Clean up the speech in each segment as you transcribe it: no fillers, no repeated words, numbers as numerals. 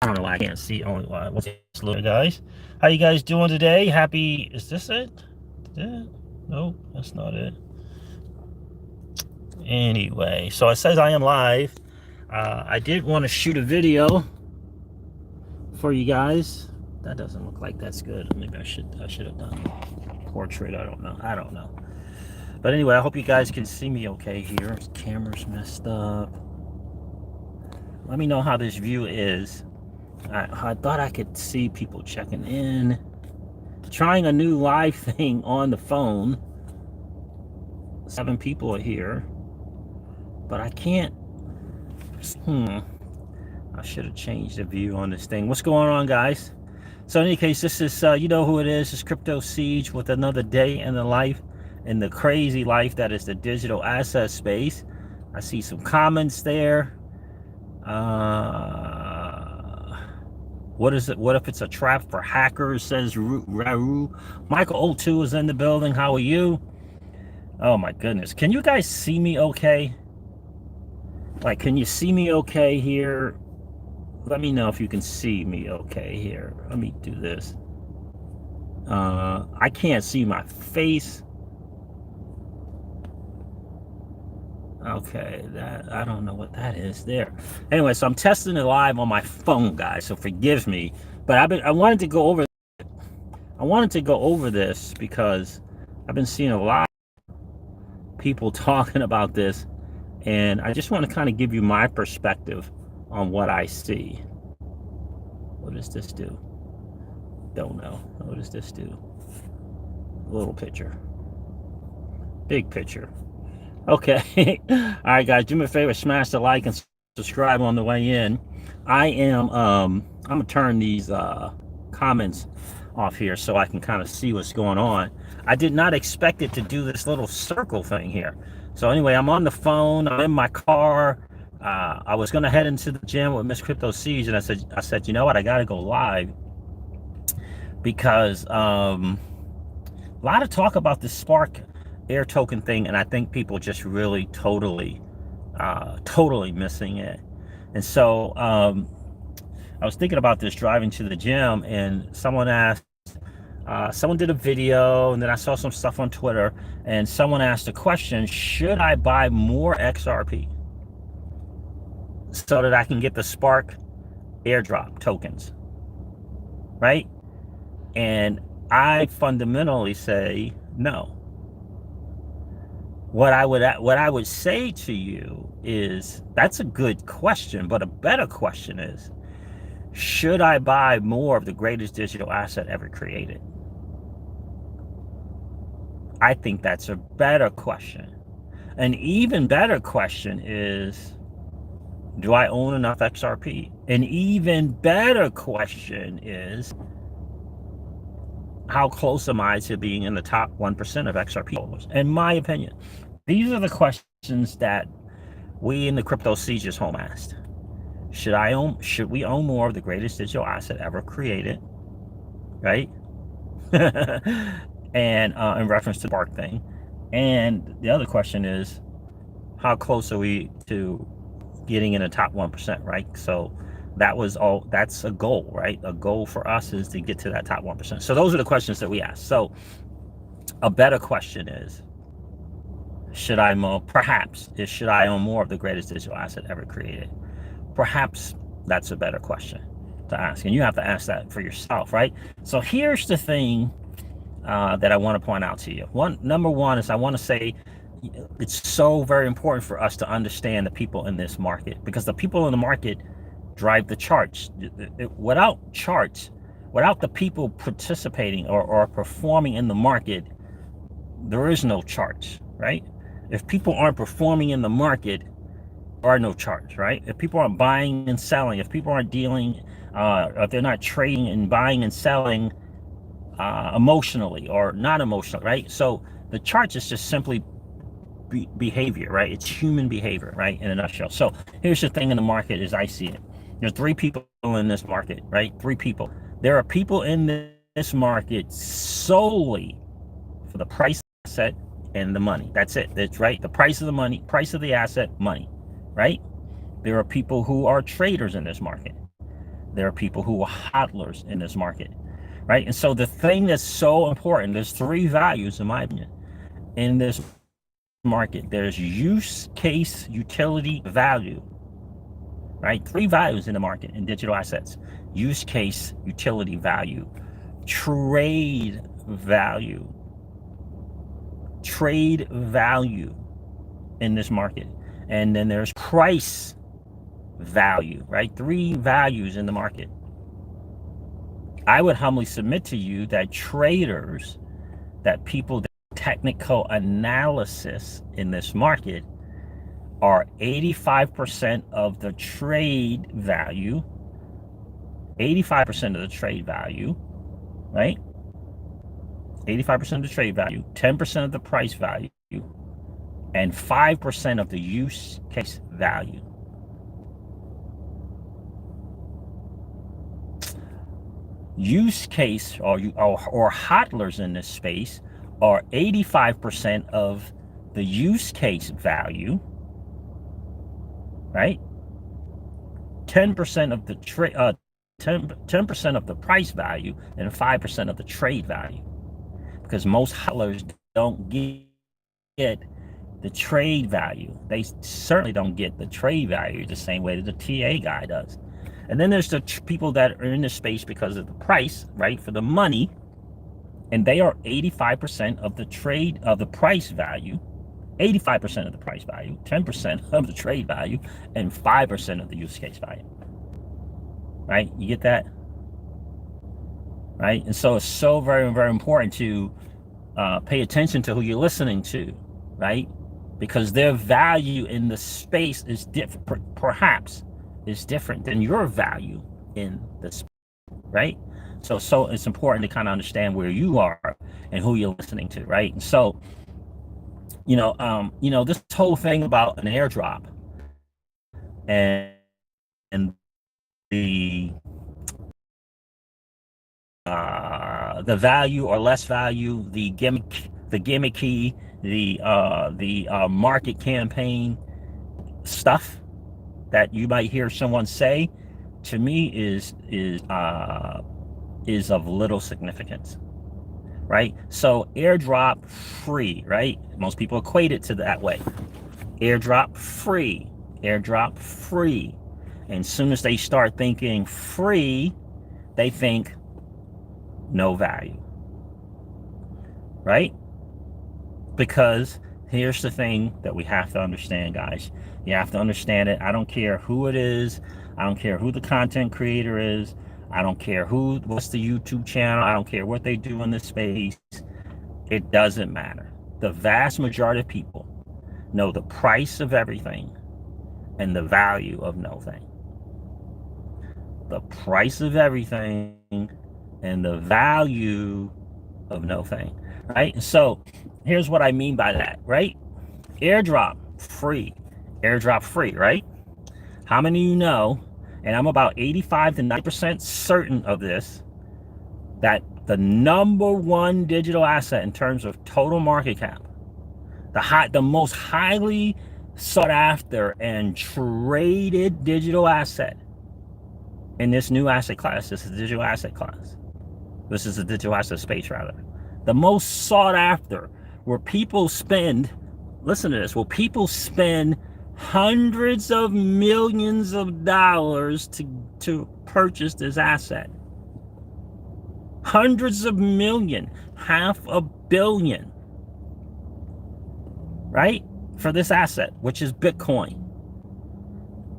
I don't know why I can't see. Only why. What's this, little guys? How you guys doing today? Happy? Is this it? Yeah. Nope, that's not it. Anyway, so it says I am live. I did want to shoot a video for you guys. That doesn't look like that's good. Maybe I should have done portrait. I don't know. But anyway, I hope you guys can see me okay here. This camera's messed up. Let me know how this view is. I thought I could see people checking in. Trying a new live thing on the phone. 7 people are here. But I can't. I should have changed the view on this thing. What's going on, guys? So in any case, this is, you know who it is. It's Crypto Siege with another day in the life, in the crazy life that is the digital asset space. I see some comments there. What is it? What if it's a trap for hackers, says Raru. Michael O2 is in the building. How are you? Oh my goodness. Can you guys see me okay? Like, can you see me okay here? Let me know if you can see me okay here. Let me do this. I can't see my face. Okay, that I don't know what that is there. Anyway, so I'm testing it live on my phone, guys. So forgive me, but I wanted to go over. I wanted to go over this because I've been seeing a lot of people talking about this, and I just want to kind of give you my perspective on what I see. What does this do? Don't know. What does this do? Little picture. Big picture. Okay. All right, guys, do me a favor, smash the like and subscribe on the way in. I am I'm gonna turn these comments off here so I can kind of see what's going on. I did not expect it to do this little circle thing here. So anyway, I'm on the phone, I'm in my car. I was gonna head into the gym with Miss Crypto Siege, and I said, you know what, I gotta go live because a lot of talk about the Spark air token thing, and I think people just really totally missing it. And so I was thinking about this driving to the gym, and someone asked, someone did a video, and then I saw some stuff on Twitter, and someone asked a question: should I buy more XRP so that I can get the Spark airdrop tokens, right? And I fundamentally say no. What I would say to you is, that's a good question, but a better question is, should I buy more of the greatest digital asset ever created? I think that's a better question. An even better question is, do I own enough XRP? An even better question is, how close am I to being in the top 1% of XRP holders? In my opinion, these are the questions that we in the Crypto Siege's home asked. Should we own more of the greatest digital asset ever created? Right? And in reference to the Spark thing. And the other question is, how close are we to getting in the top 1%, right? So that's a goal, right? A goal for us is to get to that top 1%. So those are the questions that we ask. So a better question is, should I own more of the greatest digital asset ever created? Perhaps that's a better question to ask. And you have to ask that for yourself, right? So here's the thing that I want to point out to you. Number one is, I want to say it's so very important for us to understand the people in this market, because the people in the market drive the charts. Without charts, without the people participating or performing in the market, there is no charts, right? If people aren't performing in the market, there are no charts, right? If people aren't buying and selling, if people aren't dealing, if they're not trading and buying and selling emotionally or not emotionally, right? So the charts is just simply behavior, right? It's human behavior, right? In a nutshell. So here's the thing in the market as I see it. There's 3 people in this market, right? 3 people. There are people in this market solely for the price of the asset and the money. That's it. That's right. The price of the money, price of the asset, money, right? There are people who are traders in this market. There are people who are hodlers in this market, right? And so the thing that's so important, there's three values, in my opinion, in this market. There's use case, utility, value, right? Three values in the market in digital assets: use case, utility, value, trade value, trade value in this market. And then there's price value, right? Three values in the market. I would humbly submit to you that traders, that people that technical analysis in this market are 85% of the trade value, 85% of the trade value, right? 85% of the trade value, 10% of the price value, and 5% of the use case value. Use case or hodlers in this space are 85% of the use case value, right? 10% of the 10% of the price value, and 5% of the trade value. Because most hodlers don't get the trade value. They certainly don't get the trade value the same way that the TA guy does. And then there's the people that are in this space because of the price, right? For the money. And they are 85% of the trade, of the price value, 85% of the price value, 10% of the trade value, and 5% of the use case value. Right? You get that? Right? And so it's so very, very important to pay attention to who you're listening to, right? Because their value in the space is different, perhaps is different than your value in the space, right? So it's important to kind of understand where you are and who you're listening to, right? And so, this whole thing about an airdrop and the value or less value, the gimmicky, the market campaign stuff that you might hear someone say, to me is of little significance, right? So airdrop free, right? Most people equate it to that way. Airdrop free, airdrop free. And as soon as they start thinking free, they think no value, right? Because here's the thing that we have to understand, guys. You have to understand it. I don't care who it is. I don't care who the content creator is. I don't care what's the YouTube channel. I don't care what they do in this space. It doesn't matter. The vast majority of people know the price of everything and the value of no thing. The price of everything and the value of no thing, right? So here's what I mean by that, right? Airdrop free, right? How many of you know, and I'm about 85 to 90% certain of this, that the number one digital asset in terms of total market cap, the most highly sought after and traded digital asset in this new asset class, this is a digital asset class. This is a digital asset space, rather. The most sought after, where people spend, listen to this, where people spend hundreds of millions of dollars to purchase this asset. Hundreds of million, $500 million, right? For this asset, which is Bitcoin.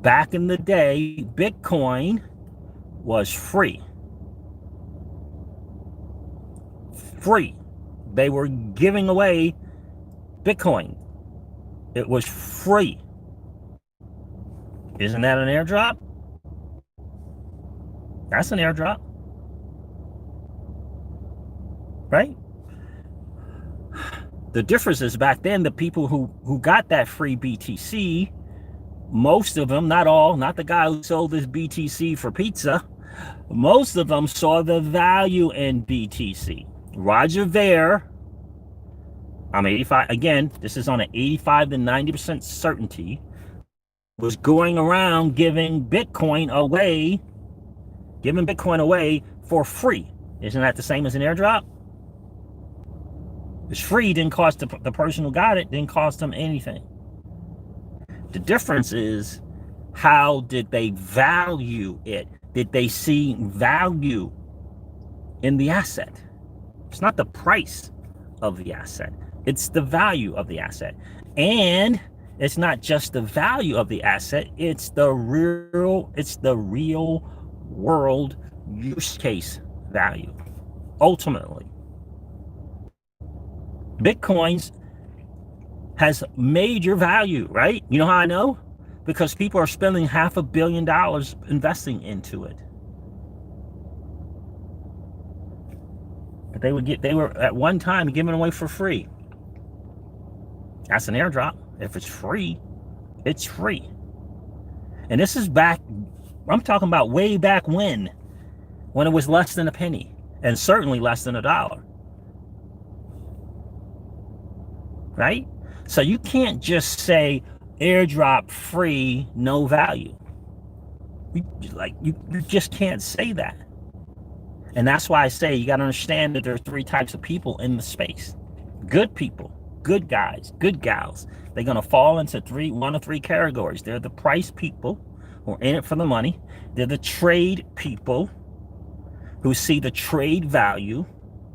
Back in the day, Bitcoin was free. Free. They were giving away Bitcoin. It was free. Isn't that an airdrop? That's an airdrop. Right? The difference is back then, the people who got that free BTC, most of them, not all, not the guy who sold this BTC for pizza, most of them saw the value in BTC. Roger Ver, I'm 85, again, this is on an 85 to 90% certainty, was going around giving Bitcoin away Giving Bitcoin away for free. Isn't that the same as an airdrop? It's free, didn't cost the person who got it, didn't cost them anything. The difference is, how did they value it? Did they see value in the asset? It's not the price of the asset, it's the value of the asset. And it's not just the value of the asset, it's the real world use case value. Ultimately, Bitcoins has major value, right? You know how I know? Because people are spending $500 million investing into it. But they were at one time giving away for free. That's an airdrop. If it's free, it's free. And this is back, I'm talking about way back when it was less than a penny, and certainly less than $1. Right? So you can't just say airdrop free, no value. You just can't say that. And that's why I say you got to understand that there are 3 types of people in the space. Good people, good guys, good gals. They're going to fall into one of 3 categories. They're the price people who are in it for the money. They're the trade people who see the trade value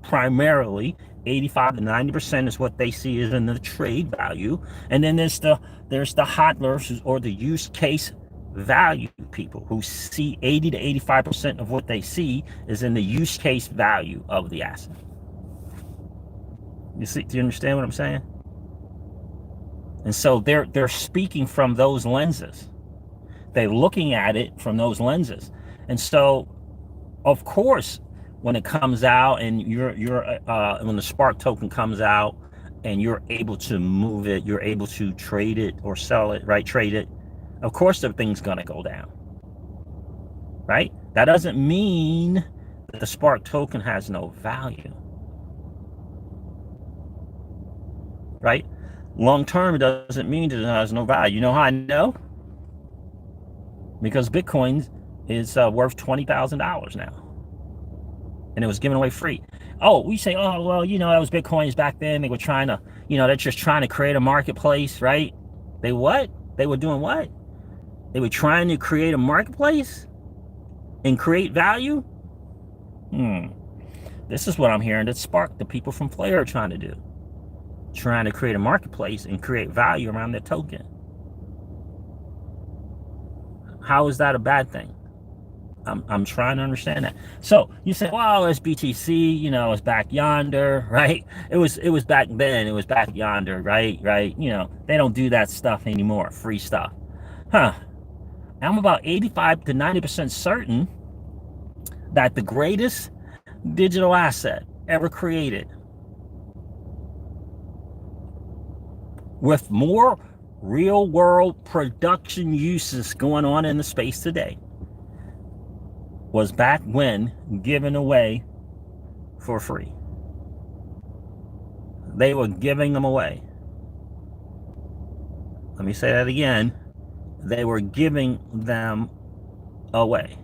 primarily. 85 to 90% is what they see is in the trade value. And then there's the hodlers, or the use case value people, who see 80 to 85% of what they see is in the use case value of the asset. You see, do you understand what I'm saying? And so they're speaking from those lenses. They're looking at it from those lenses. And so, of course, when it comes out and when the Spark token comes out and you're able to move it, you're able to trade it or sell it, right? Trade it. Of course, the thing's gonna go down, right? That doesn't mean that the Spark token has no value, right? Long term, it doesn't mean that it has no value. You know how I know? Because Bitcoin is worth $20,000 now. And it was given away free. Oh, we say, oh, well, that was Bitcoins back then. They were trying to, they're just trying to create a marketplace, right? They what? They were doing what? They were trying to create a marketplace and create value? This is what I'm hearing that Spark, the people from Flare, are trying to do. Trying to create a marketplace and create value around their token. How is that a bad thing? I'm trying to understand that. So you say, well, it's BTC, it's back yonder, right? It was back then, it was back yonder, right? They don't do that stuff anymore, free stuff. I'm about 85 to 90% certain that the greatest digital asset ever created, with more real world production uses going on in the space today, was back when given away for free. They were giving them away. Let me say that again. They were giving them away.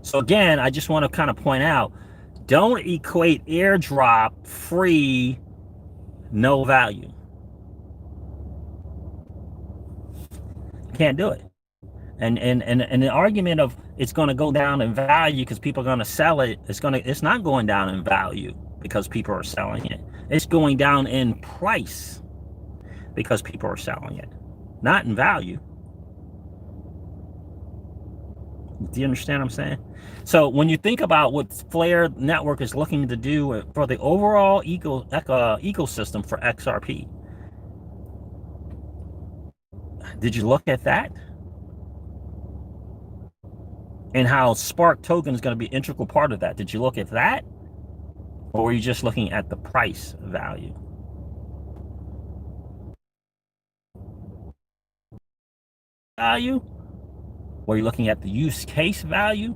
So again, I just want to kind of point out, don't equate airdrop free, no value. Can't do it. And the argument of it's going to go down in value because people are going to sell it, it's not going down in value because people are selling it. It's going down in price because people are selling it, not in value. Do you understand what I'm saying? So when you think about what Flare Network is looking to do for the overall ecosystem for XRP, did you look at that? And how Spark token is going to be an integral part of that. Did you look at that? Or were you just looking at the price value? Were you looking at the use case value?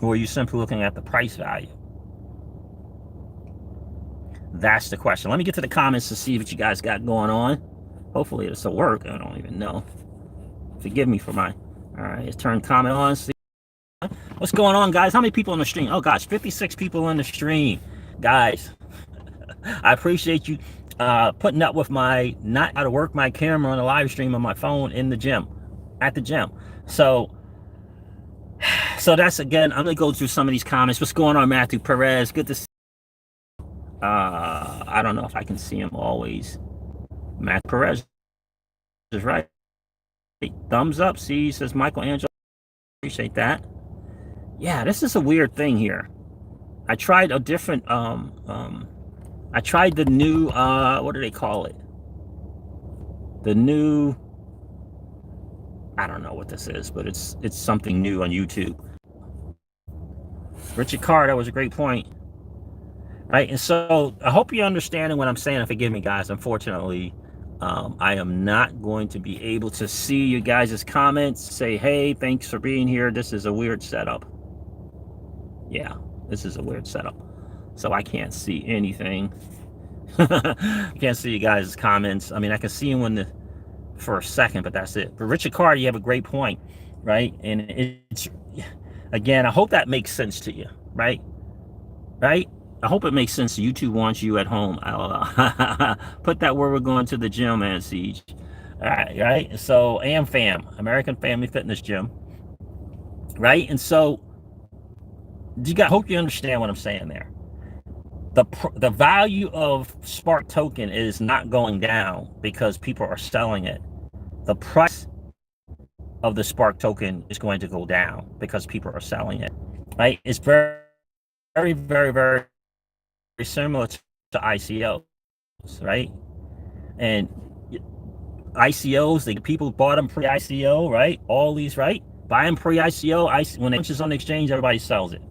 Or were you simply looking at the price value? That's the question. Let me get to the comments to see what you guys got going on. Hopefully this will work. I don't even know. Forgive me for my. All right, let's turn comment on. See what's going on, guys. How many people on the stream? Oh gosh, 56 people in the stream, guys. I appreciate you putting up with my not how to work my camera on the live stream on my phone in the gym, at the gym. So that's, again, I'm gonna go through some of these comments. What's going on, Matthew Perez? Good to see. I don't know if I can see him always. Matt Perez is right. Thumbs up. See, says Michael Angelo. Appreciate that. Yeah, this is a weird thing here. I tried a different I tried the new what do they call it? The new, I don't know what this is, but it's something new on YouTube. Richard Carr, that was a great point. Right? And so I hope you're understanding what I'm saying. And forgive me, guys. Unfortunately, I am not going to be able to see you guys' comments. Say, hey, thanks for being here. This is a weird setup. Yeah, this is a weird setup. So I can't see anything. I can't see you guys' comments. I mean, I can see them for a second, but that's it. But Richard Carr, you have a great point, right? And it's, again, I hope that makes sense to you, right? Right? I hope it makes sense. YouTube wants you at home. Put that where we're going to the gym, man, Siege. All right? So, AmFam, American Family Fitness Gym, right? And so, hope you understand what I'm saying there. The value of Spark token is not going down because people are selling it. The price of the Spark token is going to go down because people are selling it, right? It's very, very, very, very similar to ICOs, right? And ICOs, the people bought them pre-ICO, right? All these, right? Buy them pre-ICO. When it launches on the exchange, everybody sells it.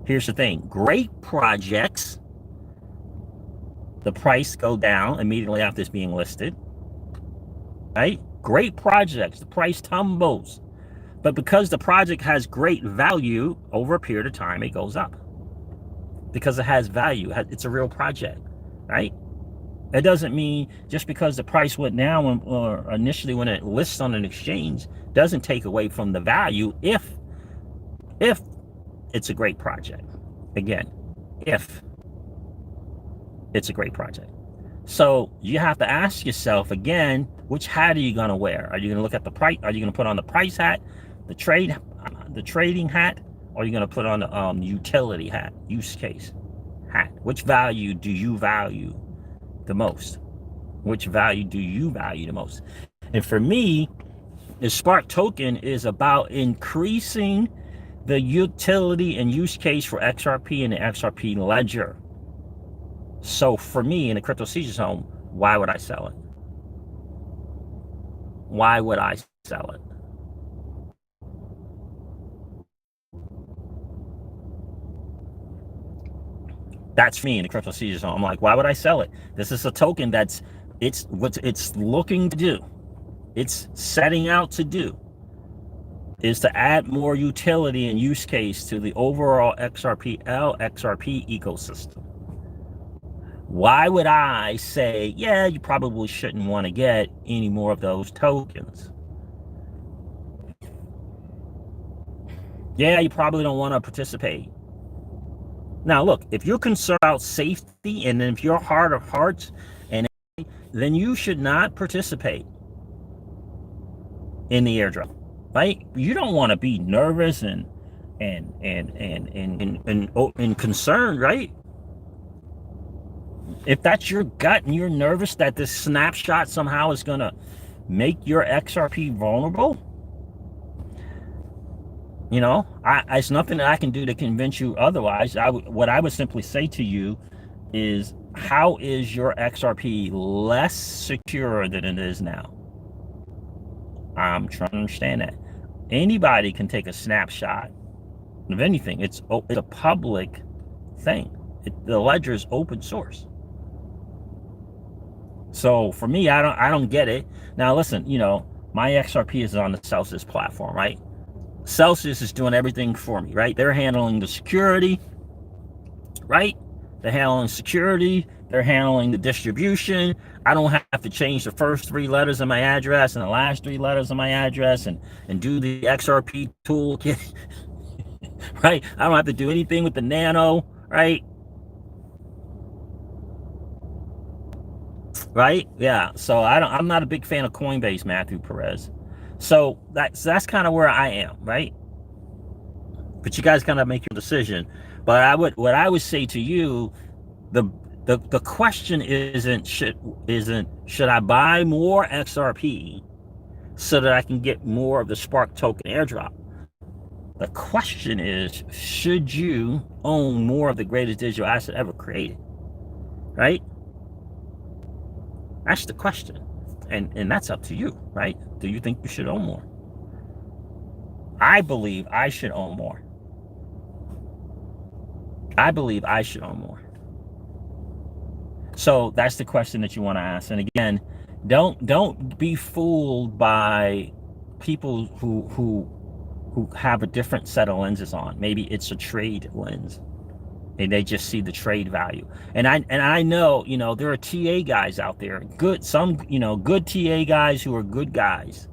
Here's the thing. Great projects, the price go down immediately after it's being listed, right? Great projects, the price tumbles. But because the project has great value, over a period of time, it goes up. Because it has value. It's a real project, right? It doesn't mean just because the price went down or initially when it lists on an exchange doesn't take away from the value if it's a great project. Again, if it's a great project. So you have to ask yourself again, which hat are you going to wear? Are you going to look at the price? Are you going to put on the price hat, the trading hat, or are you going to put on the utility hat, use case hat? Which value do you value the most? Which value do you value the most? And for me, the Spark token is about increasing the utility and use case for XRP and the XRP ledger. So for me, in the crypto seizure zone, why would I sell it? Why would I sell it? That's me in the crypto seizure zone. I'm like, why would I sell it? This is a token it's what it's looking to do. It's setting out to do is to add more utility and use case to the overall XRP ecosystem. Why would I say, yeah, you probably shouldn't want to get any more of those tokens? Yeah, you probably don't want to participate. Now, look, if you're concerned about safety and if you're heart of hearts, then you should not participate in the airdrop, right? You don't want to be nervous and concerned, right? If that's your gut and you're nervous that this snapshot somehow is going to make your XRP vulnerable, you know, it's nothing that I can do to convince you otherwise. What I would simply say to you is, how is your XRP less secure than it is now? I'm trying to understand that. Anybody can take a snapshot of anything. It's a public thing. The ledger is open source. So for me, I don't get it. Now listen, you know, my XRP is on the Celsius platform, right? Celsius is doing everything for me, right? They're handling the security, right? They're handling security. They're handling the distribution. I don't have to change the first 3 letters of my address and the last 3 letters of my address and do the XRP toolkit, right? I don't have to do anything with the nano, right? Right? Yeah. So I'm not a big fan of Coinbase, Matthew Perez. So that's kind of where I am, right? But you guys kind of make your decision. But what I would say to you, the question isn't should I buy more XRP so that I can get more of the Spark token airdrop? The question is, should you own more of the greatest digital asset ever created? Right? That's the question. And that's up to you, right? Do you think you should own more? I believe I should own more. I believe I should own more. So that's the question that you want to ask. And again, don't be fooled by people who have a different set of lenses on. Maybe it's a trade lens and they just see the trade value. And I know, there are TA guys out there, good TA guys who are good guys.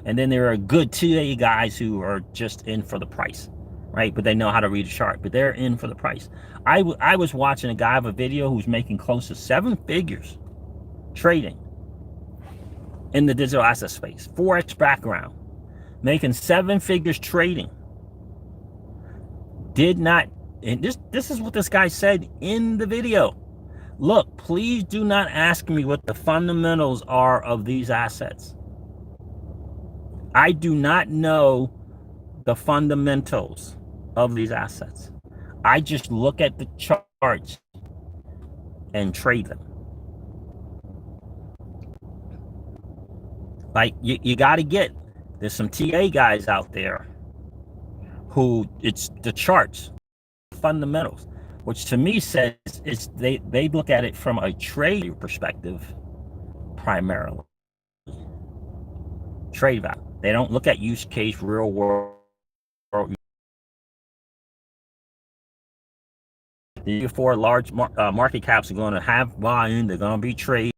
And then there are good TA guys who are just in for the price, right? But they know how to read a chart, but they're in for the price. I was watching a guy of a video who's making close to 7 figures trading in the digital asset space, Forex background, making 7 figures trading. Did not, and this is what this guy said in the video. Look, please do not ask me what the fundamentals are of these assets. I do not know the fundamentals of these assets. I just look at the charts and trade them. Like you got to get, there's some TA guys out there who it's the charts, fundamentals, which to me says they look at it from a trade perspective primarily. Trade value. They don't look at use case, real world. The 4 large market caps are going to have volume. They're going to be trade.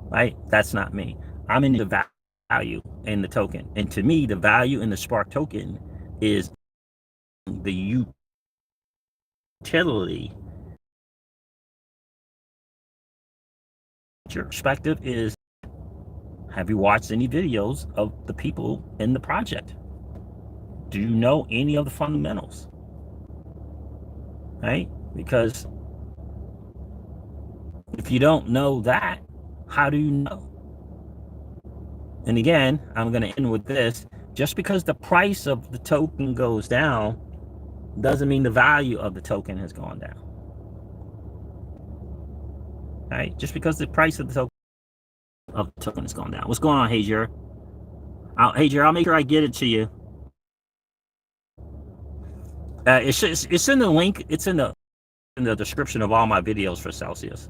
Right? That's not me. I'm in the value in the token. And to me, the value in the Spark token is the utility. Your perspective is, have you watched any videos of the people in the project? Do you know any of the fundamentals? Right? Because if you don't know that, how do you know? And again, I'm going to end with this. Just because the price of the token goes down doesn't mean the value of the token has gone down. Right? Just because the price of the token has gone down. What's going on, Hajer? Hajer, I'll make sure I get it to you. It's in the link. It's in the description of all my videos for Celsius.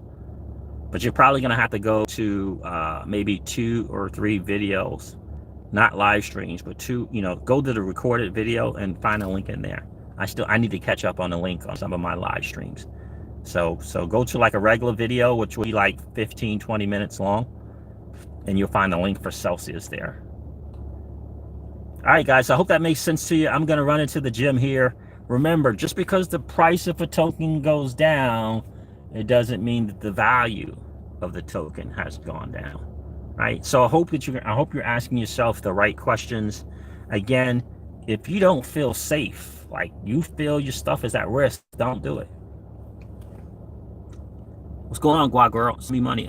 But you're probably going to have to go to maybe 2 or 3 videos, not live streams, but 2, go to the recorded video and find a link in there. I need to catch up on the link on some of my live streams. So go to like a regular video, which will be like 15, 20 minutes long, and you'll find the link for Celsius there. All right, guys, I hope that makes sense to you. I'm going to run into the gym here. Remember, just because the price of a token goes down, it doesn't mean that the value of the token has gone down, right? So I hope you're asking yourself the right questions. Again, if you don't feel safe, like you feel your stuff is at risk, don't do it. What's going on, Guac girl? Send me money.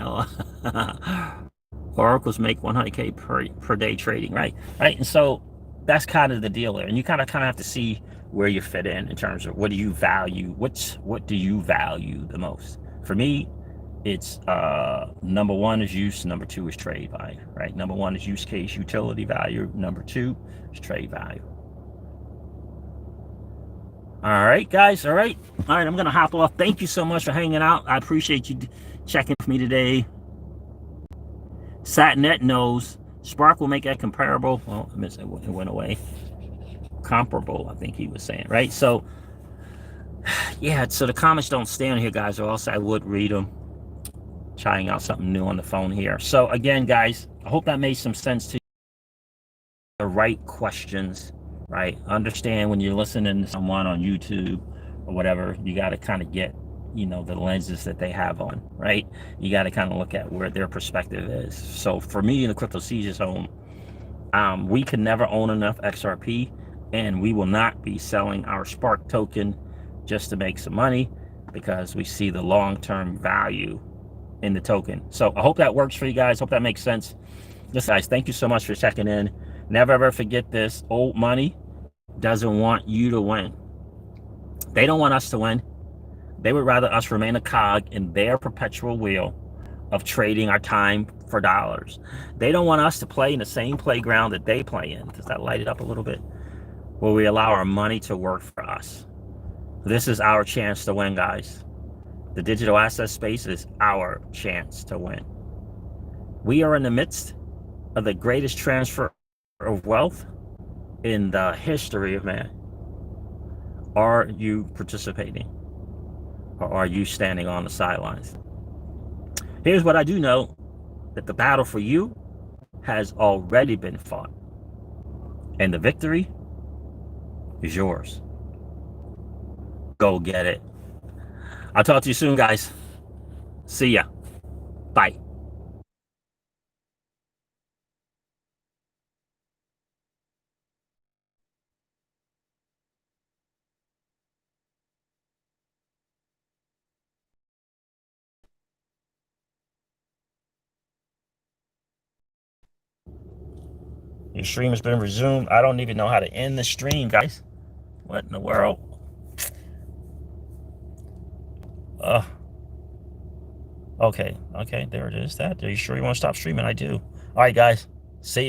Oracles make 100K per day trading, right? And so that's kind of the deal there. And you kind of have to see where you fit in terms of what do you value? What do you value the most? For me, it's number 1 is use, number 2 is trade value, right? Number 1 is use case, utility value. Number 2 is trade value. All right, guys. All right, I'm gonna hop off. Thank you so much for hanging out. I appreciate you checking with me today. Satnet knows Spark will make that comparable. Well, it went away. Comparable, I think he was saying, right? So Yeah, so the comments don't stay on here, guys, or else I would read them. Trying out something new on the phone here. So again, guys, I hope that made some sense to you. The right questions, right? Understand when you're listening to someone on YouTube or whatever, you got to kind of get, the lenses that they have on, right? You got to kind of look at where their perspective is. So for me in the Crypto Seizures home, we can never own enough XRP, and we will not be selling our Spark token just to make some money, because we see the long-term value in the token. So I hope that works for you guys. Hope that makes sense. Listen, guys, thank you so much for checking in. Never ever forget this. Old money doesn't want you to win. They don't want us to win. They would rather us remain a cog in their perpetual wheel of trading our time for dollars. They don't want us to play in the same playground that they play in. Does that light it up a little bit? Where we allow our money to work for us. This is our chance to win, guys. The digital asset space is our chance to win. We are in the midst of the greatest transfer of wealth in the history of man. Are you participating, or are you standing on the sidelines? Here's what I do know, that the battle for you has already been fought, and the victory is yours. Go get it. I'll talk to you soon, guys. See ya. Bye. Your stream has been resumed. I don't even know how to end the stream, guys. What in the world? Uh, okay, there it is. Are you sure you want to stop streaming? I do. All right, guys.